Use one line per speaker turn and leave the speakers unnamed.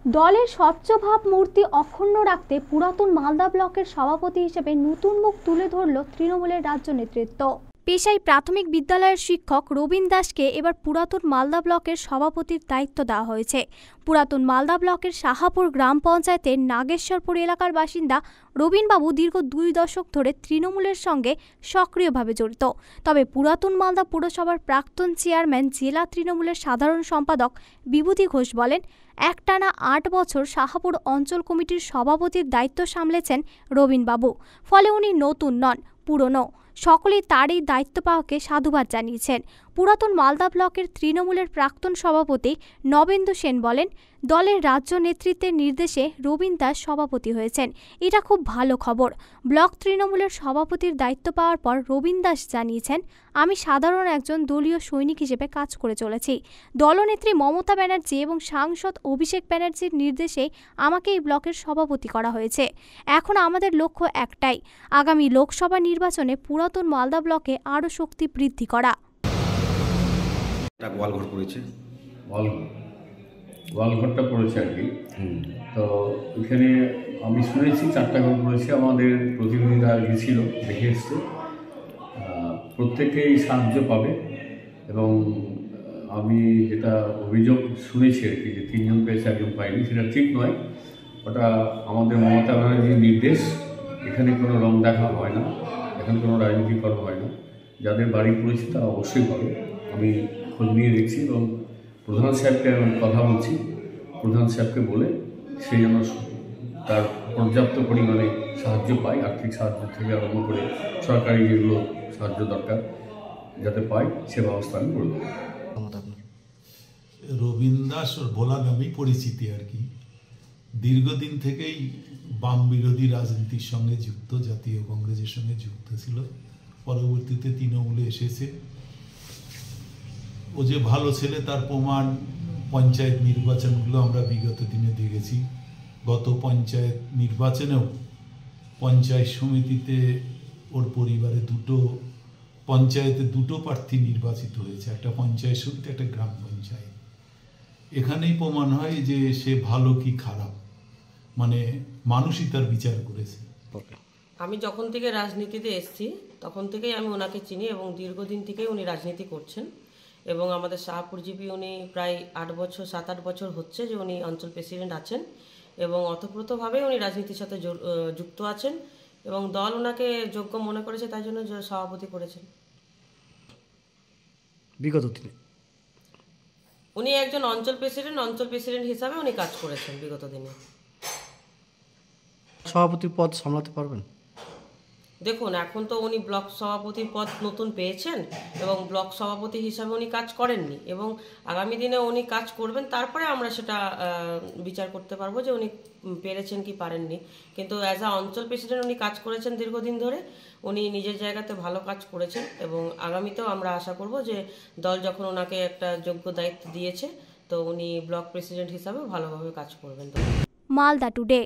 দলের স্বচ্ছ ভাবমূর্তি অক্ষুণ্ণ রাখতে পুরাতন মালদা ব্লকের সভাপতি হিসেবে নতুন মুখ তুলে ধরল তৃণমূলের রাজ্য নেতৃত্ব। পেশায় প্রাথমিক বিদ্যালয়ের শিক্ষক রবীন দাসকে এবার পুরাতন মালদা ব্লকের সভাপতির দায়িত্ব দেওয়া হয়েছে। পুরাতন মালদা ব্লকের সাহাপুর গ্রাম পঞ্চায়েতের নাগেশ্বরপুর এলাকার বাসিন্দা রবীনবাবু দীর্ঘ 2 দশক ধরে তৃণমূলের সঙ্গে সক্রিয়ভাবে জড়িত। তবে পুরাতন মালদা পুরসভার প্রাক্তন চেয়ারম্যান, জেলা তৃণমূলের সাধারণ সম্পাদক বিভূতি ঘোষ বলেন, একটানা 8 বছর সাহাপুর অঞ্চল কমিটির সভাপতির দায়িত্ব সামলেছেন রবীনবাবু। ফলে উনি নতুন নন, পুরনো। সকলেই তার এই দায়িত্ব পাওয়াকে সাধুবাদ জানিয়েছেন। পুরাতন মালদা ব্লকের তৃণমূলের প্রাক্তন সভাপতি নবেন্দু সেন বলেন, দলের রাজ্য নেতৃত্বের নির্দেশে রবীন দাস সভাপতি হয়েছেন, এটা খুব ভালো খবর। ব্লক তৃণমূলের সভাপতির দায়িত্ব পাওয়ার পর রবীন দাস জানিয়েছেন, আমি সাধারণ একজন দলীয় সৈনিক হিসেবে কাজ করে চলেছি। দলনেত্রী মমতা ব্যানার্জি এবং সাংসদ অভিষেক ব্যানার্জির নির্দেশে আমাকে এই ব্লকের সভাপতি করা হয়েছে। এখন আমাদের লক্ষ্য একটাই, আগামী লোকসভা নির্বাচনে পুরাতন মালদা ব্লকে আরও শক্তি বৃদ্ধি করা।
গোয়ালঘর পড়েছে,
গোয়ালঘরটা পড়েছে আর কি। তো এখানে আমি শুনেছি 4টা ঘর পড়েছে। আমাদের প্রতিনিধিরা গিয়েছিল, দেখে এসছে। প্রত্যেকেই সাহায্য পাবে এবং আমি যেটা অভিযোগ শুনেছি আর কি, যে 3 জন পেয়েছে 1 জন পায়নি, সেটা ঠিক নয়। ওটা আমাদের মমতা ব্যানার্জির নির্দেশ। এখানে কোনো রং দেখা হয় না, এখানে কোনো রাজনীতি করা হয় না। যাদের বাড়ি পড়েছে তারা অবশ্যই পাবে। আমি খোঁজ নিয়ে দেখছি এবং প্রধান সাহেবকে আমি কথা বলছি। প্রধান সাহেবকে বলে সেই জন্য তার পর্যাপ্ত পরিমাণে সাহায্য পায়, আর্থিক সাহায্য থেকে আরম্ভ করে সরকারি যেগুলো সাহায্য দরকার যাতে পায় সে ব্যবস্থা আমি করে দেবো।
রবীন দাস ভোলা নামেই পরিচিতি আর কি। দীর্ঘদিন থেকেই বাম বিরোধী রাজনীতির সঙ্গে যুক্ত, জাতীয় কংগ্রেসের সঙ্গে যুক্ত ছিল। পরবর্তীতে তৃণমূলে এসেছে। ও যে ভালো ছেলে তার প্রমাণ পঞ্চায়েত নির্বাচনগুলো আমরা বিগত দিনে দেখেছি। গত পঞ্চায়েত নির্বাচনেও পঞ্চায়েত সমিতিতে ওর পরিবারে পঞ্চায়েতে 2টো প্রার্থী নির্বাচিত হয়েছে, একটা পঞ্চায়েত সমিতি, একটা গ্রাম পঞ্চায়েত। এখানেই প্রমাণ হয় যে সে ভালো কি খারাপ, মানে মানুষই তার বিচার করেছে।
আমি যখন থেকে রাজনীতিতে এসেছি তখন থেকেই আমি ওনাকে চিনি এবং দীর্ঘদিন থেকেই উনি রাজনীতি করছেন। এবং আমাদের শাহপুর জিপি উনি প্রায় 7-8 বছর হচ্ছে যে উনি অঞ্চল প্রেসিডেন্ট আছেন এবং অতপ্রতভাবে উনি রাজনীতির সাথে যুক্ত আছেন এবং দল ওনাকে যোগ্য মনে করেছে, তাই জন্য সভাপতি করেছেন।
বিগত দিনে
উনি একজন অঞ্চল প্রেসিডেন্ট হিসাবে উনি কাজ করেছেন বিগত দিনে।
সভাপতির পদ সামলাতে পারবেন?
দেখুন, এখন তো উনি ব্লক সভাপতির পদ নতুন পেয়েছেন এবং ব্লক সভাপতি হিসাবে উনি কাজ করেননি এবং আগামী দিনে উনি কাজ করবেন, তারপরে আমরা সেটা বিচার করতে পারবো যে উনি পেরেছেন কি পারেননি। কিন্তু অ্যাজ আ অঞ্চল প্রেসিডেন্ট উনি কাজ করেছেন দীর্ঘদিন ধরে, উনি নিজের জায়গাতে ভালো কাজ করেছেন এবং আগামীতেও আমরা আশা করব যে দল যখন ওনাকে একটা যোগ্য দায়িত্ব দিয়েছে তো উনি ব্লক প্রেসিডেন্ট হিসাবে ভালোভাবে কাজ করবেন।
মালদা টুডে।